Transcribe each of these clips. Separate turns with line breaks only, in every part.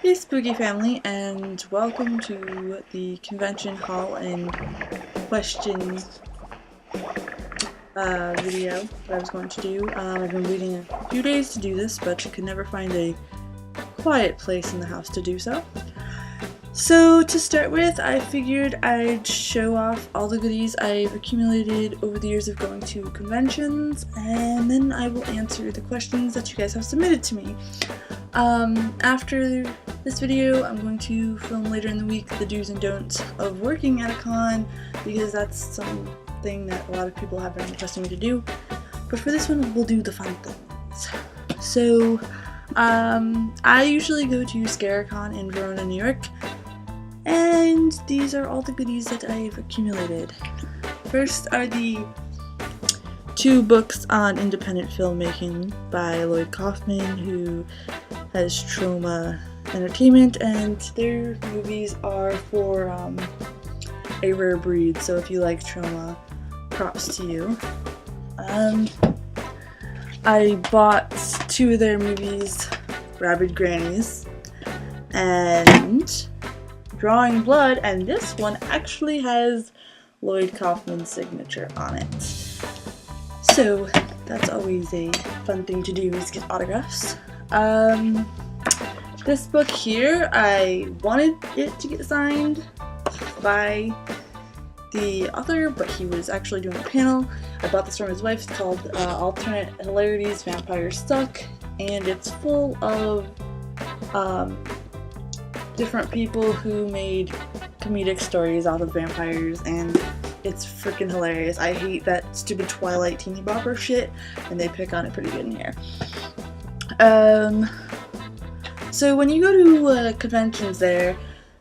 Hey Spooky Family, and welcome to the convention hall and question video that I was going to do. I've been waiting a few days to do this, but could never find a quiet place in the house to do so. So to start with, I figured I'd show off all the goodies I've accumulated over the years of going to conventions, and then I will answer the questions that you guys have submitted to me. After this video, I'm going to film later in the week the do's and don'ts of working at a con, because that's something that a lot of people have been requesting me to do. But for this one, we'll do the fun things. So, I usually go to Scaricon in Verona, New York, and these are all the goodies that I've accumulated. First are the 2 books on independent filmmaking by Lloyd Kaufman, who has Troma Entertainment, and their movies are for a rare breed, so if you like Troma, props to you. I bought 2 of their movies, Rabid Grannies and Drawing Blood, and this one actually has Lloyd Kaufman's signature on it. So that's always a fun thing to do, is get autographs. This book here, I wanted it to get signed by the author, but he was actually doing a panel. I bought this from his wife. It's called Alternate Hilarities, Vampires Suck, and it's full of different people who made comedic stories out of vampires, and it's freaking hilarious. I hate that stupid Twilight teeny bopper shit, and they pick on it pretty good in here. So when you go to conventions there,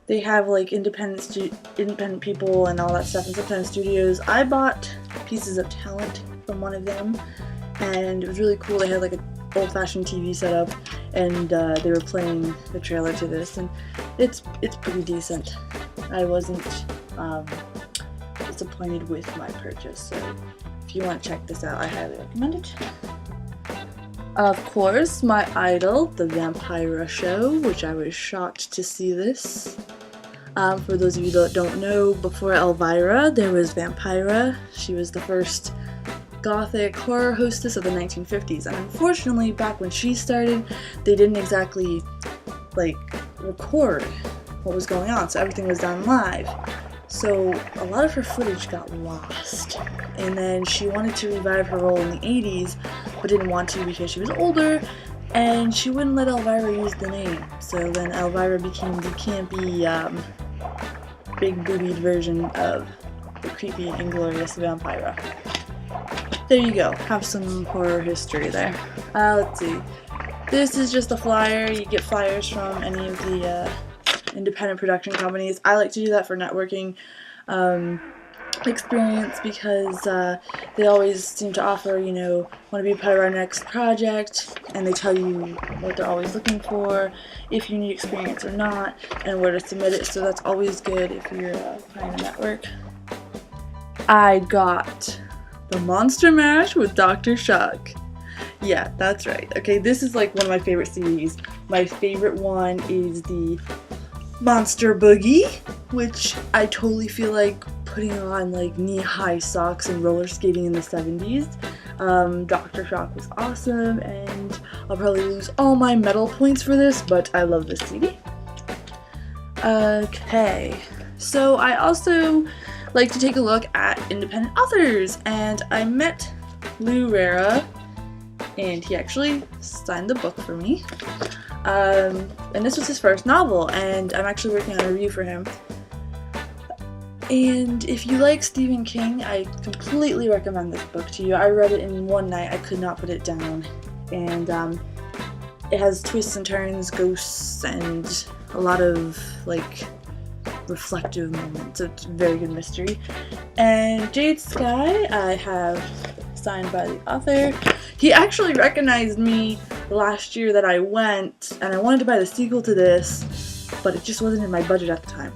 they have like independent people and all that stuff, and sometimes studios. I bought Pieces of Talent from one of them, and it was really cool. They had like an old-fashioned TV setup, and they were playing the trailer to this, and it's pretty decent. I wasn't disappointed with my purchase, so if you want to check this out, I highly recommend it. Of course, my idol, The Vampira Show, which I was shocked to see this. For those of you that don't know, before Elvira, there was Vampira. She was the first gothic horror hostess of the 1950s, and unfortunately, back when she started, they didn't exactly, like, record what was going on, so everything was done live. So a lot of her footage got lost, and then she wanted to revive her role in the 80s, but didn't want to because she was older, and she wouldn't let Elvira use the name. So then Elvira became the campy, big-boobied version of the creepy and inglorious Vampira. There you go, have some horror history there. Let's see. This is just a flyer. You get flyers from any of the independent production companies. I like to do that for networking experience, because they always seem to offer, you know, want to be part of our next project, and they tell you what they're always looking for, if you need experience or not, and where to submit it, so that's always good if you're planning a network. I got The Monster Mash with Dr. Shock. Yeah, that's right. Okay, this is like one of my favorite CDs. My favorite one is the Monster Boogie, which I totally feel like putting on like knee-high socks and roller skating in the 70s. Dr. Shock was awesome, and I'll probably lose all my medal points for this, but I love this CD. Okay, so I also like to take a look at independent authors, and I met Lou Rara, and he actually signed the book for me. And this was his first novel, and I'm actually working on a review for him. And if you like Stephen King, I completely recommend this book to you. I read it in one night. I could not put it down. And it has twists and turns, ghosts, and a lot of like reflective moments. So it's a very good mystery. And Jade Sky, I have signed by the author. He actually recognized me last year that I went, and I wanted to buy the sequel to this, but it just wasn't in my budget at the time.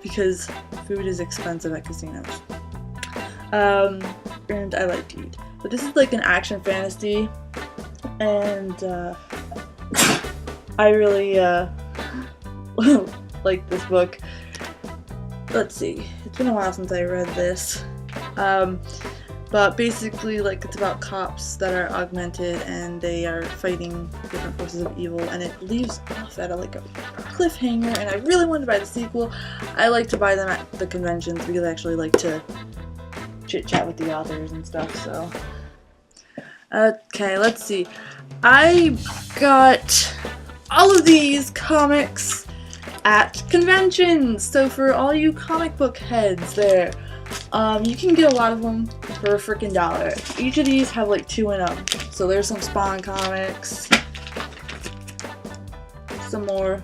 Because food is expensive at casinos. And I like to eat. But this is like an action fantasy, and I really like this book. Let's see, it's been a while since I read this. But basically, like, it's about cops that are augmented and they are fighting different forces of evil, and it leaves off at a cliffhanger, and I really wanted to buy the sequel. I like to buy them at the conventions because I actually like to chit-chat with the authors and stuff, so. Okay, let's see. I got all of these comics at conventions, so for all you comic book heads there, you can get a lot of them for a freaking $1. Each of these have like 2 in them. So there's some Spawn comics, some more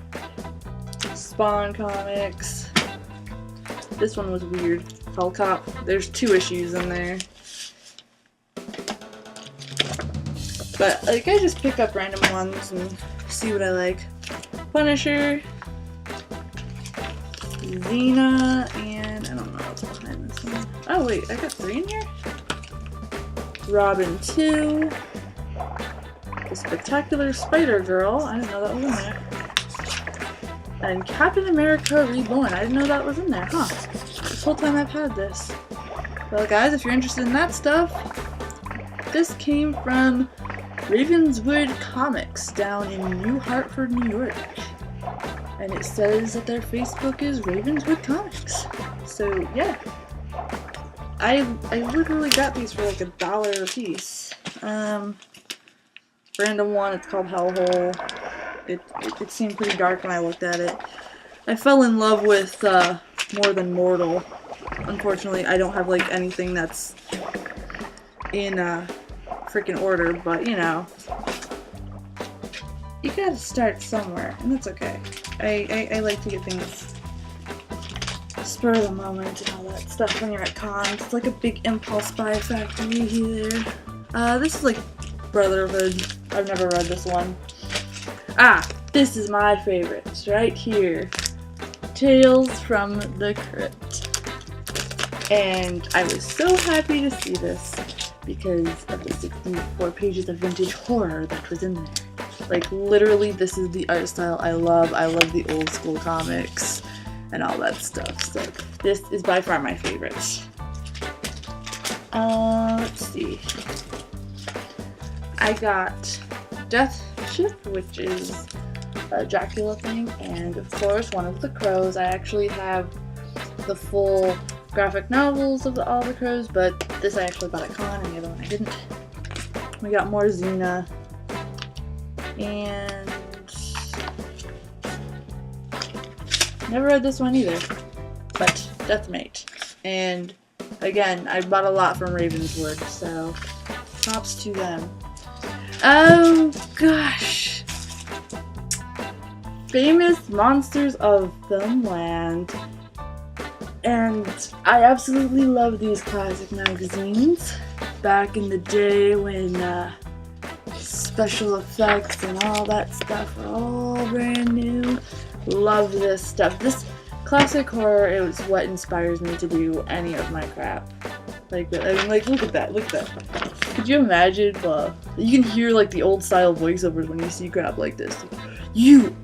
Spawn comics. This one was weird. Hell Cop. There's 2 issues in there. But like, I just pick up random ones and see what I like. Punisher, Xena, and I don't know what's behind this one. Oh wait, I got 3 in here? Robin 2, the Spectacular Spider-Girl, I didn't know that was in there, and Captain America Reborn, I didn't know that was in there, huh? This whole time I've had this. Well guys, if you're interested in that stuff, this came from Ravenswood Comics down in New Hartford, New York. And it says that their Facebook is Ravenswood Comics. So yeah, I literally got these for like $1 a piece. Random one, it's called Hellhole. It seemed pretty dark when I looked at it. I fell in love with More Than Mortal. Unfortunately, I don't have like anything that's in freaking order, but you know, you gotta start somewhere, and that's okay. I like to get things spur of the moment and all that stuff when you're at cons. It's like a big impulse buy factory here. This is like Brotherhood. I've never read this one. Ah, this is my favorite right here. Tales from the Crypt. And I was so happy to see this because of the 64 pages of vintage horror that was in there. Like, literally, this is the art style I love. I love the old school comics and all that stuff. So, this is by far my favorite. Let's see. I got Death Ship, which is a Dracula thing, and of course, One of the Crows. I actually have the full graphic novels of all the Crows, but this I actually bought at con, and the other one I didn't. We got more Xena. And never read this one either, but Deathmate. And again, I bought a lot from Ravenswood, so props to them. Oh gosh, Famous Monsters of Filmland. And I absolutely love these classic magazines. Back in the day when special effects and all that stuff are all brand new. Love this stuff. This classic horror is what inspires me to do any of my crap. Like, I mean, like, look at that, look at that. Could you imagine, you can hear like the old style voiceovers when you see crap like this. Like, you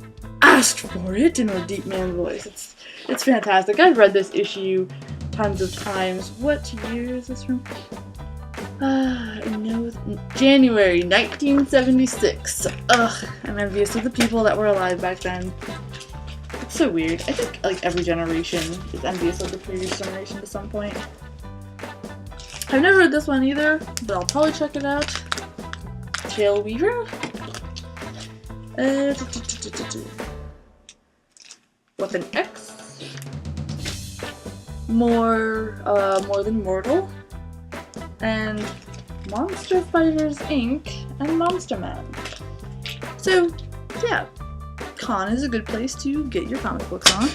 asked for it in a deep man voice. It's fantastic. I've read this issue tons of times. What year is this from? I know, January 1976. Ugh, I'm envious of the people that were alive back then. It's so weird. I think like every generation is envious of the previous generation to some point. I've never read this one either, but I'll probably check it out. Tail Weaver. Weapon X. More Than Mortal. And Monster Fighters Inc. and Monster Man. So, yeah, con is a good place to get your comic books on.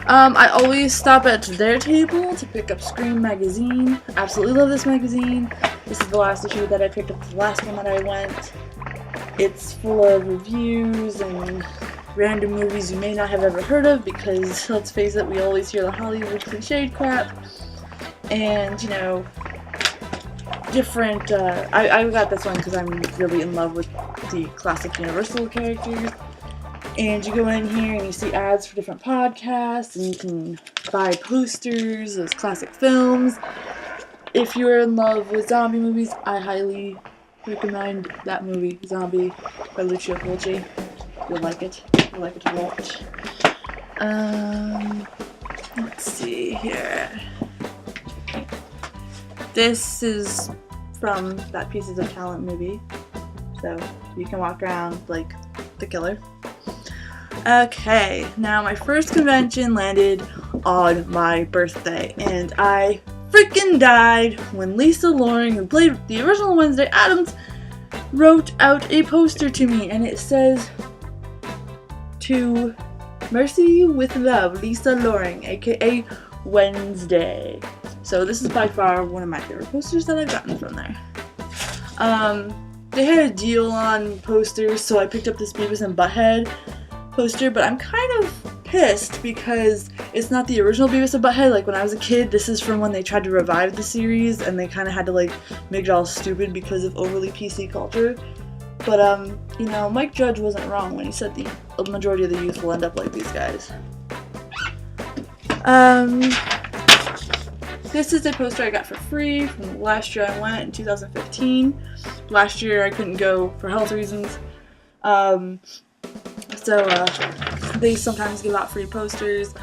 I always stop at their table to pick up Scream magazine. Absolutely love this magazine. This is the last issue that I picked up, the last one that I went. It's full of reviews and random movies you may not have ever heard of because, let's face it, we always hear the Hollywood cliched crap. And, you know, different, I got this one because I'm really in love with the classic Universal characters. And you go in here and you see ads for different podcasts, and you can buy posters, those classic films. If you're in love with zombie movies, I highly recommend that movie, Zombie, by Lucio Fulci. You'll like it. You'll like it a lot. Let's see here. This is from that Pieces of Talent movie, so you can walk around like the killer. Okay, now my first convention landed on my birthday, and I freaking died when Lisa Loring, who played the original Wednesday Addams, wrote out a poster to me, and it says, "To Mercy with Love, Lisa Loring, aka Wednesday." So this is by far one of my favorite posters that I've gotten from there. They had a deal on posters, so I picked up this Beavis and Butthead poster, but I'm kind of pissed because it's not the original Beavis and Butthead. Like when I was a kid, this is from when they tried to revive the series, and they kind of had to like make it all stupid because of overly PC culture. But you know, Mike Judge wasn't wrong when he said the majority of the youth will end up like these guys. This is a poster I got for free from last year I went in 2015. Last year I couldn't go for health reasons. So they sometimes give out free posters,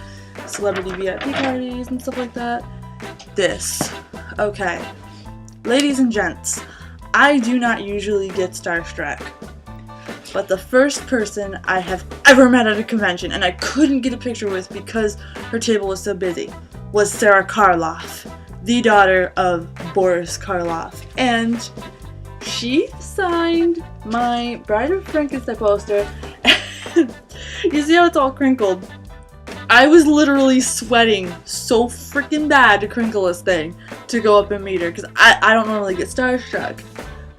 celebrity VIP parties and stuff like that. This. Okay. Ladies and gents, I do not usually get starstruck, but the first person I have ever met at a convention, and I couldn't get a picture with because her table was so busy, was Sarah Karloff, the daughter of Boris Karloff. And she signed my Bride of Frankenstein poster. You see how it's all crinkled? I was literally sweating so freaking bad to crinkle this thing to go up and meet her, because I don't normally get starstruck.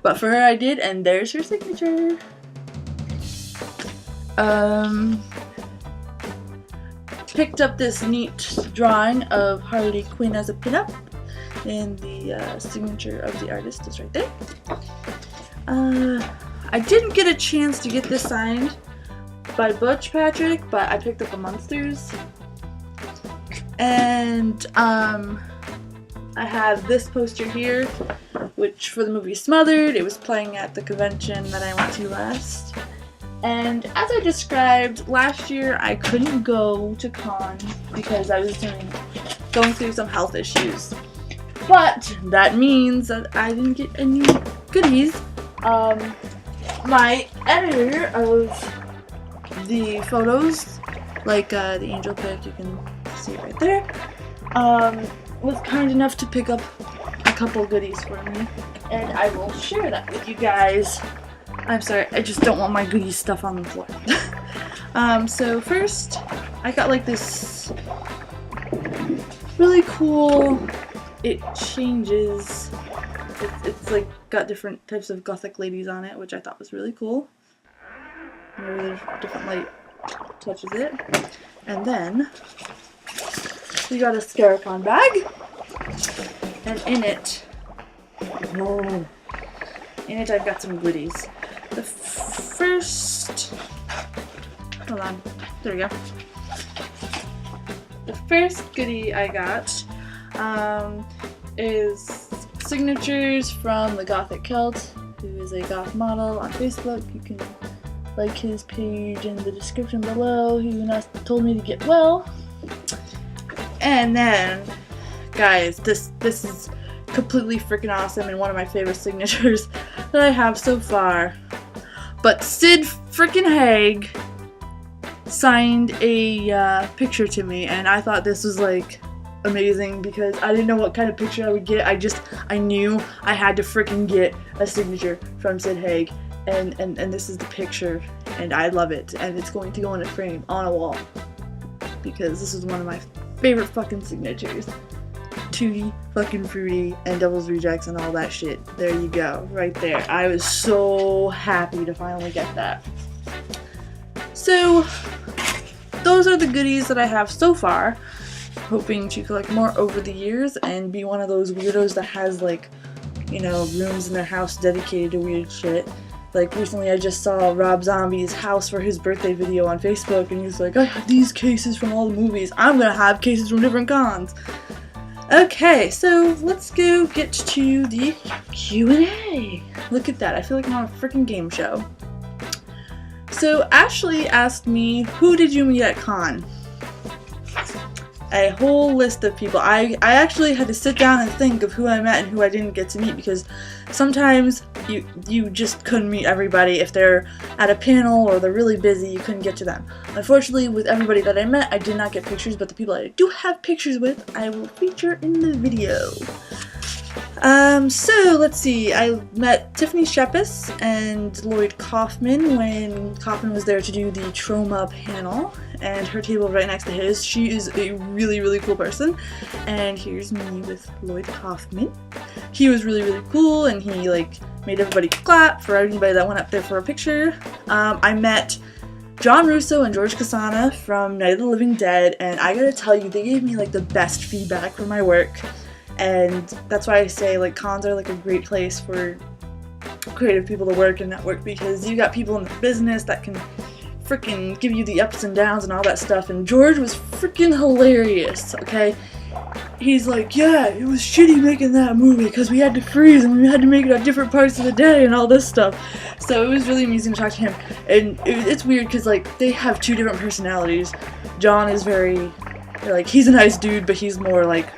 But for her I did, and there's her signature. Picked up this neat drawing of Harley Quinn as a pinup, and the signature of the artist is right there. I didn't get a chance to get this signed by Butch Patrick, but I picked up a Munsters. And I have this poster here, which for the movie Smothered, it was playing at the convention that I went to last. And as I described, last year I couldn't go to con because I was going through some health issues. But that means that I didn't get any goodies. My editor of the photos, like the angel pic, you can see it right there, was kind enough to pick up a couple goodies for me, and I will share that with you guys. I'm sorry, I just don't want my goodies stuff on the floor. So first, I got like this really cool, it changes, it's like got different types of gothic ladies on it, which I thought was really cool. Maybe there's different light touches it. And then we got a Scaricon bag, and in it I've got some goodies. The first, hold on, there we go. The first goodie I got is signatures from the Gothic Celt, who is a goth model on Facebook. You can like his page in the description below. He told me to get well. And then, guys, this is completely freaking awesome and one of my favorite signatures that I have so far. But Sid freaking Haig signed a picture to me, and I thought this was like amazing because I didn't know what kind of picture I would get. I knew I had to freaking get a signature from Sid Haig. And this is the picture, and I love it, and it's going to go in a frame on a wall because this is one of my favorite fucking signatures. Tutti fucking Frutti and Devil's Rejects and all that shit. There you go, right there. I was so happy to finally get that. So those are the goodies that I have so far. Hoping to collect more over the years and be one of those weirdos that has, like, you know, rooms in their house dedicated to weird shit. Like, recently I just saw Rob Zombie's house for his birthday video on Facebook, and he's like, I have these cases from all the movies. I'm gonna have cases from different cons. Okay, so let's go get to the Q&A. Look at that, I feel like I'm on a freaking game show. So Ashley asked me, who did you meet at con? A whole list of people. I actually had to sit down and think of who I met and who I didn't get to meet, because sometimes you just couldn't meet everybody. If they're at a panel or they're really busy, you couldn't get to them. Unfortunately, with everybody that I met, I did not get pictures, but the people I do have pictures with, I will feature in the video. So let's see, I met Tiffany Shepis and Lloyd Kaufman when Kaufman was there to do the Trauma panel, and her table right next to his. She is a really, really cool person. And here's me with Lloyd Kaufman. He was really, really cool, and he like made everybody clap for anybody that went up there for a picture. I met John Russo and George Casana from Night of the Living Dead, and I gotta tell you, they gave me like the best feedback for my work. And that's why I say, like, cons are like a great place for creative people to work and network, because you got people in the business that can freaking give you the ups and downs and all that stuff. And George was freaking hilarious, okay? He's like, yeah, it was shitty making that movie because we had to freeze and we had to make it at different parts of the day and all this stuff. So it was really amusing to talk to him. And it's weird because, like, they have two different personalities. John is very, like, he's a nice dude, but he's more like,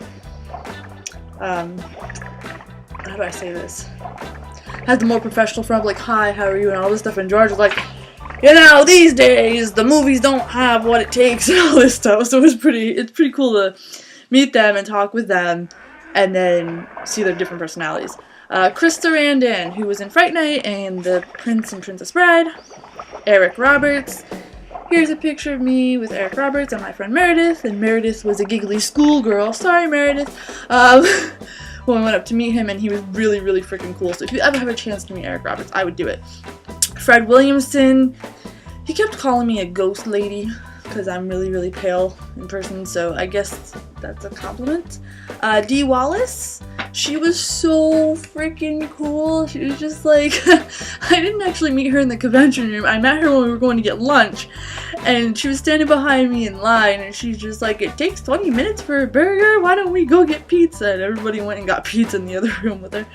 how do I say this? Has the more professional front, like, hi, how are you, and all this stuff. And George was like, you know, these days the movies don't have what it takes and all this stuff. So it's pretty cool to meet them and talk with them, and then see their different personalities. Chris Sarandon, who was in Fright Night and The Prince and Princess Bride. Eric Roberts. Here's a picture of me with Eric Roberts and my friend Meredith, and Meredith was a giggly schoolgirl. Sorry, Meredith. When we went up to meet him, and he was really, really freaking cool. So if you ever have a chance to meet Eric Roberts, I would do it. Fred Williamson, he kept calling me a ghost lady because I'm really, really pale in person, so I guess that's a compliment. Dee Wallace, she was so freaking cool. She was just like, I didn't actually meet her in the convention room. I met her when we were going to get lunch, and she was standing behind me in line, and she's just like, it takes 20 minutes for a burger, why don't we go get pizza? And everybody went and got pizza in the other room with her.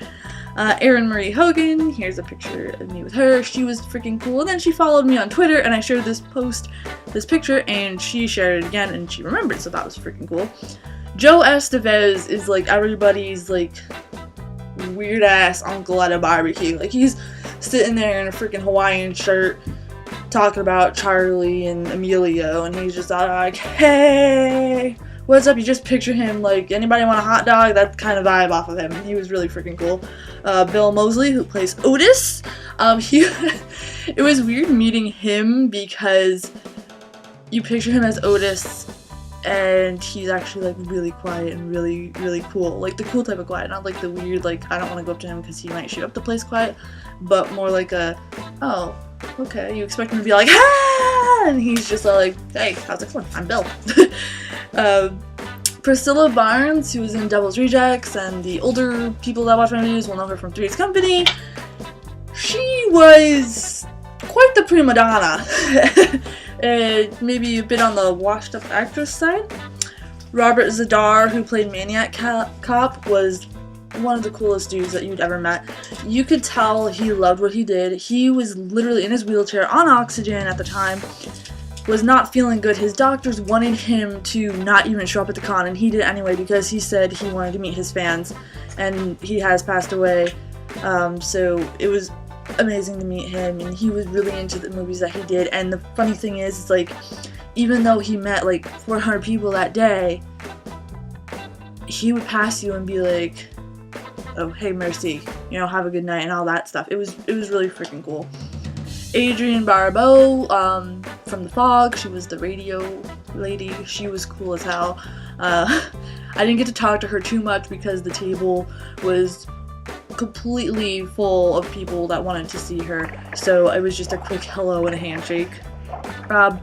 Erin Marie Hogan, here's a picture of me with her. She was freaking cool. And then she followed me on Twitter, and I shared this picture, and she shared it again, and she remembered, so that was freaking cool. Joe Estevez is like everybody's like weird ass uncle at a barbecue. Like, he's sitting there in a freaking Hawaiian shirt talking about Charlie and Emilio, and he's just like, hey, what's up? You just picture him like, anybody want a hot dog? That kind of vibe off of him. He was really freaking cool. Bill Moseley, who plays Otis, it was weird meeting him because you picture him as Otis, and he's actually like really quiet and really, really cool. Like the cool type of quiet, not like the weird, like, I don't want to go up to him because he might shoot up the place quiet, but more like a, oh, okay, you expect him to be like, ah! And he's just like, hey, how's it going? I'm Bill. Priscilla Barnes, who was in Devil's Rejects, and the older people that watch my videos will know her from Three's Company. She was quite the prima donna. Maybe a bit on the washed up actress side. Robert Zadar, who played Maniac Cop, was one of the coolest dudes that you'd ever met. You could tell he loved what he did. He was literally in his wheelchair on oxygen at the time, was not feeling good. His doctors wanted him to not even show up at the con, and he did it anyway because he said he wanted to meet his fans, and he has passed away. So it was amazing to meet him, and he was really into the movies that he did. And the funny thing is like, even though he met like 400 people that day, he would pass you and be like, oh, hey, Mercy, you know, have a good night and all that stuff. It was really freaking cool. Adrienne Barbeau, from The Fog, she was the radio lady. She was cool as hell. I didn't get to talk to her too much because the table was completely full of people that wanted to see her, so it was just a quick hello and a handshake.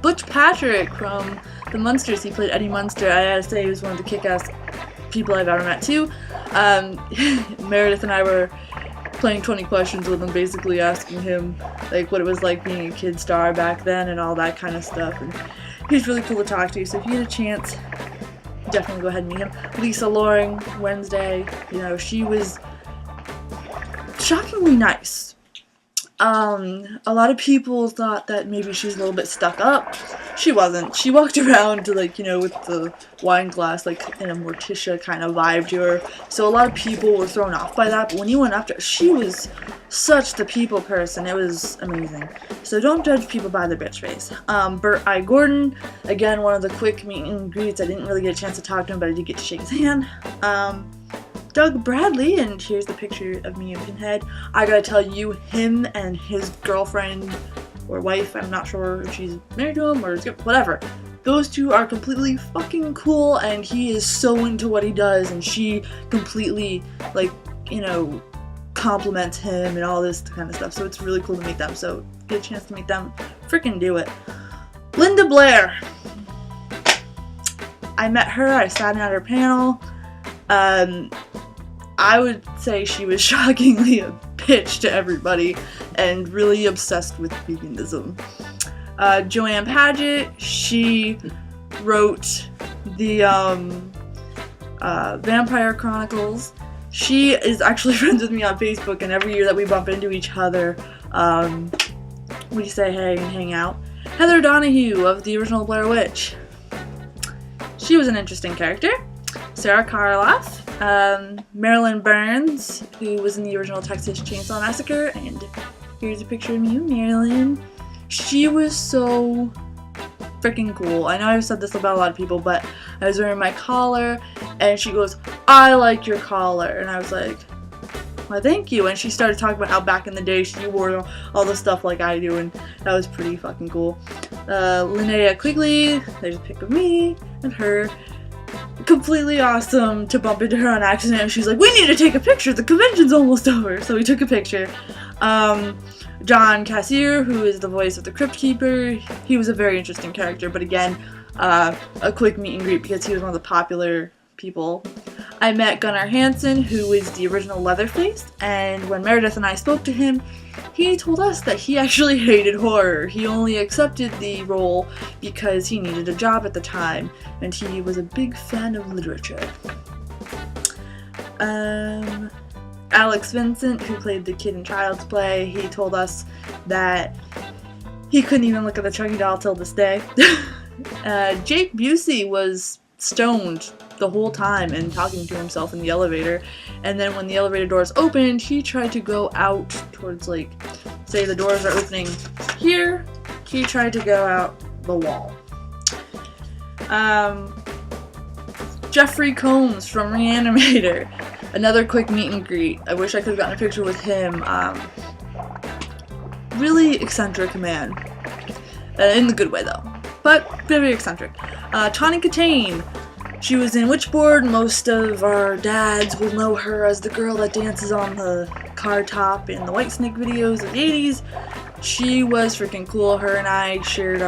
Butch Patrick from The Munsters, he played Eddie Munster. I gotta say, he was one of the kick-ass people I've ever met too. Meredith and I were playing 20 questions with him, basically asking him like what it was like being a kid star back then and all that kind of stuff. And he's really cool to talk to. So if you get a chance, definitely go ahead and meet him. Lisa Loring, Wednesday, you know, she was shockingly nice. A lot of people thought that maybe she's a little bit stuck up. She wasn't. She walked around like, you know, with the wine glass, like in a Morticia kind of vibe to her. So a lot of people were thrown off by that, but when you went up to her, she was such the people person. It was amazing. So don't judge people by their bitch face. Bert I. Gordon, again, one of the quick meet and greets. I didn't really get a chance to talk to him, but I did get to shake his hand. Doug Bradley, and here's the picture of me and Pinhead. I gotta tell you, him and his girlfriend or wife, I'm not sure if she's married to him or whatever, those two are completely fucking cool, and he is so into what he does, and she completely, like, you know, compliments him and all this kind of stuff. So it's really cool to meet them. So get a chance to meet them, freaking do it. Linda Blair, I met her, I sat in at her panel. I would say she was shockingly a bitch to everybody and really obsessed with veganism. Joanne Paget, she wrote the Vampire Chronicles. She is actually friends with me on Facebook, and every year that we bump into each other, we say hey and hang out. Heather Donahue of the original Blair Witch. She was an interesting character. Sarah Karloff. Marilyn Burns, who was in the original Texas Chainsaw Massacre, and here's a picture of me, Marilyn. She was so freaking cool. I know I've said this about a lot of people, but I was wearing my collar, and she goes, "I like your collar," and I was like, "Why, thank you." And she started talking about how back in the day she wore all the stuff like I do, and that was pretty fucking cool. Linnea Quigley, there's a pic of me and her. Completely awesome to bump into her on accident, and she's like, "We need to take a picture, the convention's almost over." So we took a picture. John Cassier, who is the voice of the Crypt Keeper, he was a very interesting character, but again, a quick meet and greet because he was one of the popular people. I met Gunnar Hansen, who is the original Leatherface, and when Meredith and I spoke to him, he told us that he actually hated horror. He only accepted the role because he needed a job at the time, and he was a big fan of literature. Alex Vincent, who played the kid in Child's Play, he told us that he couldn't even look at the Chucky doll till this day. Jake Busey was stoned the whole time and talking to himself in the elevator, and then when the elevator doors opened, he tried to go out towards, like, say the doors are opening here, he tried to go out the wall. Jeffrey Combs from Reanimator, another quick meet and greet. I wish I could have gotten a picture with him. Really eccentric man, in the good way though, but very eccentric. Tawny Katane, she was in Witchboard. Most of our dads will know her as the girl that dances on the car top in the Whitesnake videos of the 80s. She was freaking cool. Her and I shared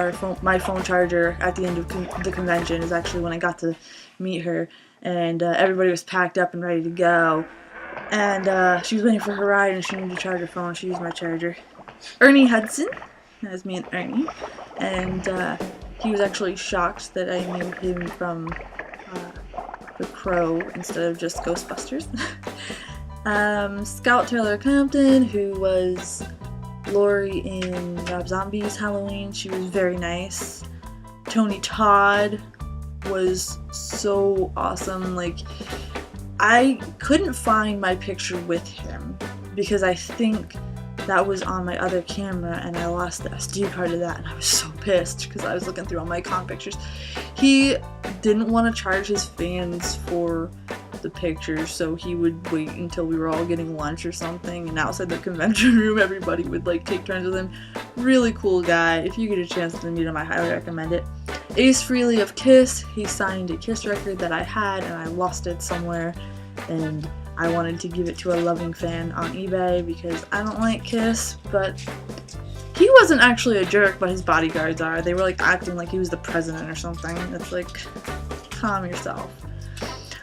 my phone charger at the end of the convention is actually when I got to meet her, and everybody was packed up and ready to go, and she was waiting for her ride and she needed to charge her phone. She used my charger. Ernie Hudson, that's me and Ernie, and he was actually shocked that I knew him from The Crow instead of just Ghostbusters. Scout Taylor Compton, who was Laurie in Rob Zombie's Halloween, she was very nice. Tony Todd was so awesome. Like, I couldn't find my picture with him because I think that was on my other camera and I lost the SD card of that, and I was so pissed because I was looking through all my con pictures. He didn't want to charge his fans for the pictures, so he would wait until we were all getting lunch or something, and outside the convention room everybody would like take turns with him. Really cool guy. If you get a chance to meet him, I highly recommend it. Ace Frehley of Kiss, he signed a Kiss record that I had and I lost it somewhere, and I wanted to give it to a loving fan on eBay because I don't like Kiss, but he wasn't actually a jerk, but his bodyguards are. They were like acting like he was the president or something. It's like, calm yourself.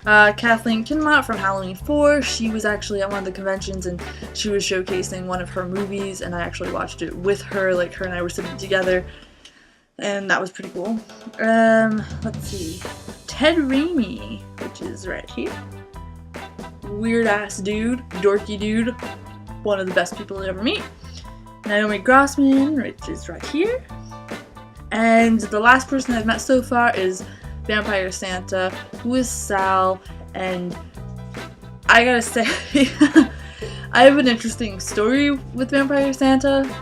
Kathleen Kinmont from Halloween 4, she was actually at one of the conventions and she was showcasing one of her movies, and I actually watched it with her, like her and I were sitting together, and that was pretty cool. Let's see, Ted Raimi, which is right here. Weird ass dude, dorky dude, one of the best people to ever meet. Naomi Grossman, which is right here. And the last person I've met so far is Vampire Santa, who is Sal, and I gotta say, I have an interesting story with Vampire Santa,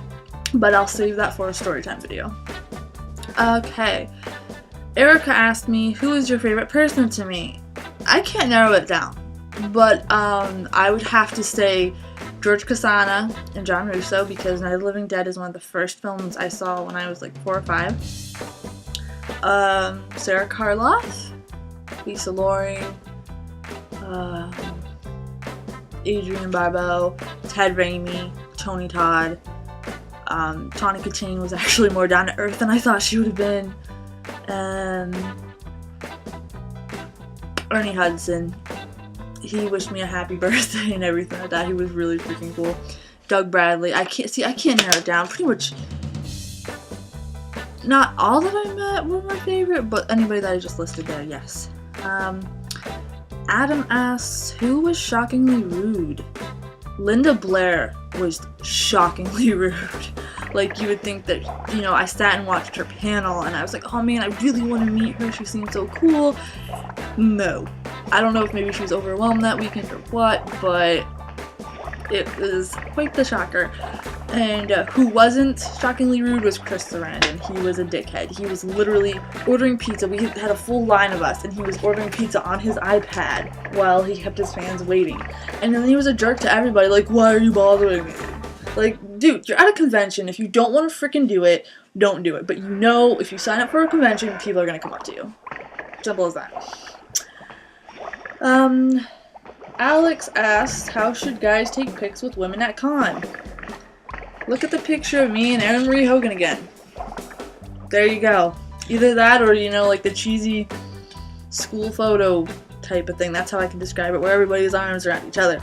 but I'll save that for a storytime video. Okay, Erica asked me, who is your favorite person to meet? I can't narrow it down, but I would have to say George Costanza and John Russo, because Night of the Living Dead is one of the first films I saw when I was like 4 or 5. Sarah Karloff, Lisa Loring, Adrienne Barbeau, Ted Raimi, Tony Todd. Tonica Chain was actually more down to earth than I thought she would have been. Ernie Hudson. He wished me a happy birthday and everything like that. He was really freaking cool. Doug Bradley. I can't narrow it down. Pretty much not all that I met were my favorite, but anybody that I just listed there, yes. Adam asks, who was shockingly rude? Linda Blair was shockingly rude. Like, you would think that, you know, I sat and watched her panel and I was like, oh man, I really want to meet her. She seems so cool. No. I don't know if maybe she was overwhelmed that weekend or what, but it was quite the shocker. And who wasn't shockingly rude was Chris Sarandon. He was a dickhead. He was literally ordering pizza. We had a full line of us, and he was ordering pizza on his iPad while he kept his fans waiting. And then he was a jerk to everybody, like, why are you bothering me? Like, dude, you're at a convention. If you don't want to freaking do it, don't do it. But you know, if you sign up for a convention, people are going to come up to you. Simple as that. Alex asks, how should guys take pics with women at con? Look at the picture of me and Erin Marie Hogan again. There you go. Either that or, you know, like the cheesy school photo type of thing. That's how I can describe it, where everybody's arms are at each other.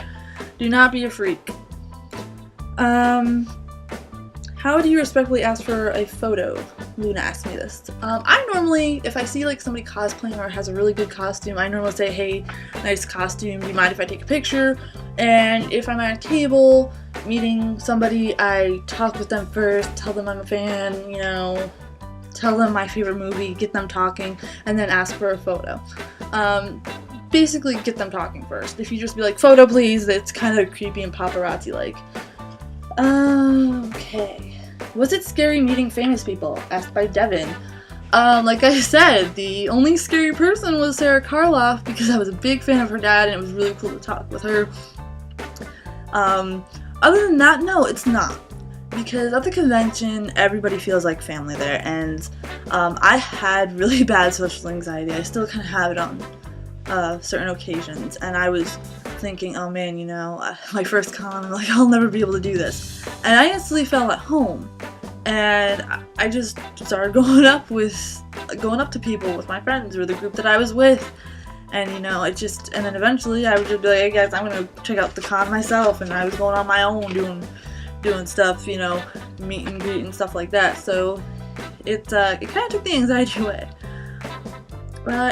Do not be a freak. How do you respectfully ask for a photo? Luna asked me this. I normally, if I see like somebody cosplaying or has a really good costume, I normally say, hey, nice costume, do you mind if I take a picture? And if I'm at a table meeting somebody, I talk with them first, tell them I'm a fan, you know, tell them my favorite movie, get them talking, and then ask for a photo. Basically get them talking first. If you just be like, photo please, it's kind of creepy and paparazzi-like. Okay. Was it scary meeting famous people? Asked by Devin. Like I said, the only scary person was Sarah Karloff because I was a big fan of her dad and it was really cool to talk with her. Other than that, no, it's not. Because at the convention, everybody feels like family there, and I had really bad social anxiety. I still kind of have it on certain occasions, and I was thinking, oh man, you know, my first con, I'm like, I'll never be able to do this. And I instantly felt at home, and I just started going up to people with my friends or the group that I was with, and you know, and then eventually I would just be like, hey guys, I'm gonna check out the con myself, and I was going on my own doing stuff, you know, meet and greet and stuff like that. So it kind of took the anxiety away.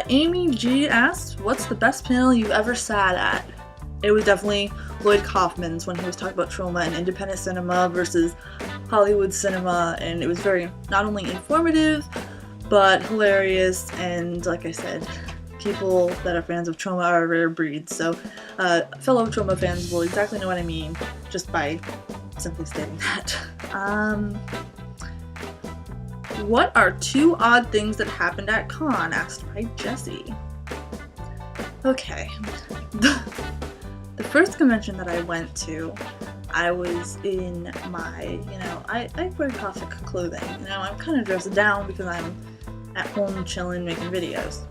Amy G asked, what's the best panel you've ever sat at? It was definitely Lloyd Kaufman's when he was talking about trauma and independent cinema versus Hollywood cinema, and it was very not only informative but hilarious, and like I said, people that are fans of trauma are a rare breed, so fellow trauma fans will exactly know what I mean just by simply stating that. What are 2 odd things that happened at con? Asked by Jesse. Okay. The first convention that I went to, I was in my, you know, I wear gothic clothing. You know, I'm kind of dressed down because I'm at home chilling, making videos.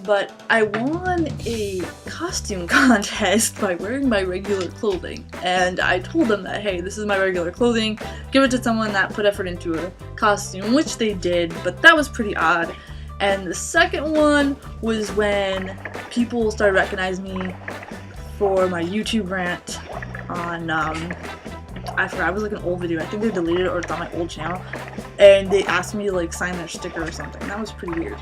But I won a costume contest by wearing my regular clothing, and I told them that, hey, this is my regular clothing, give it to someone that put effort into a costume, which they did, but that was pretty odd. And the second one was when people started recognizing me for my YouTube rant on, I forgot, it was like an old video. I think they deleted it or it's on my old channel. And they asked me to like sign their sticker or something. That was pretty weird.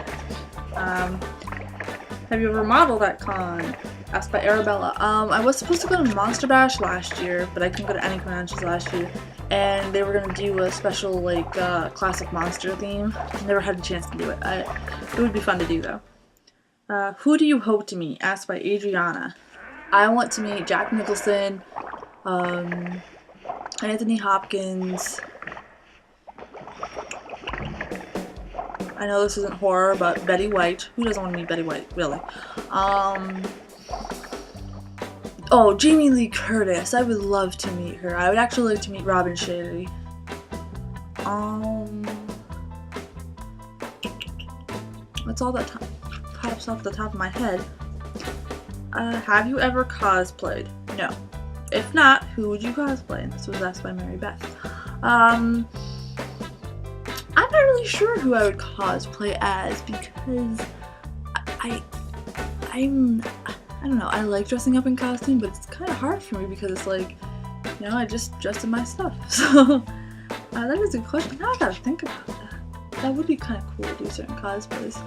Have you ever modeled at con? Asked by Arabella. I was supposed to go to Monster Bash last year, but I couldn't go to any conventions last year. And they were gonna do a special like classic monster theme. Never had a chance to do it. It would be fun to do though. Who do you hope to meet? Asked by Adriana. I want to meet Jack Nicholson, Anthony Hopkins. I know this isn't horror, but Betty White. Who doesn't want to meet Betty White, really? Oh, Jamie Lee Curtis. I would love to meet her. I would actually like to meet Robin Sherry. That's all that pops off the top of my head. Have you ever cosplayed? No. If not, who would you cosplay? And this was asked by Mary Beth. I'm not really sure who I would cosplay as because I don't know, I like dressing up in costume, but it's kind of hard for me because it's like, you know, I just dress in my stuff. So that is a question. Now I gotta think about that. That would be kind of cool to do certain cosplays.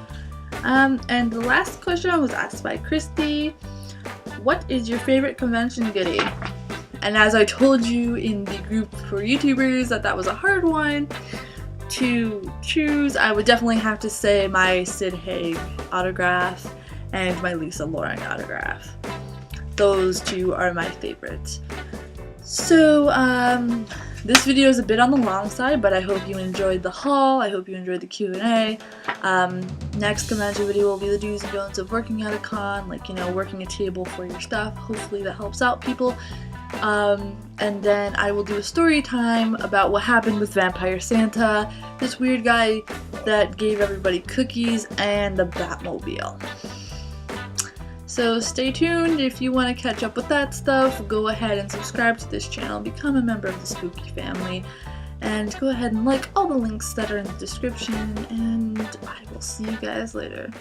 And the last question was asked by Christy. What is your favorite convention goodie? And as I told you in the group for YouTubers that was a hard one to choose, I would definitely have to say my Sid Haig autograph and my Lisa Loring autograph. Those two are my favorites. So, this video is a bit on the long side, but I hope you enjoyed the haul. I hope you enjoyed the Q&A. Next convention video will be the do's and don'ts of working at a con, like, you know, working a table for your stuff. Hopefully that helps out people. And then I will do a story time about what happened with Vampire Santa, this weird guy that gave everybody cookies, and the Batmobile. So stay tuned. If you want to catch up with that stuff, go ahead and subscribe to this channel, become a member of the Spooky family, and go ahead and like all the links that are in the description, and I will see you guys later.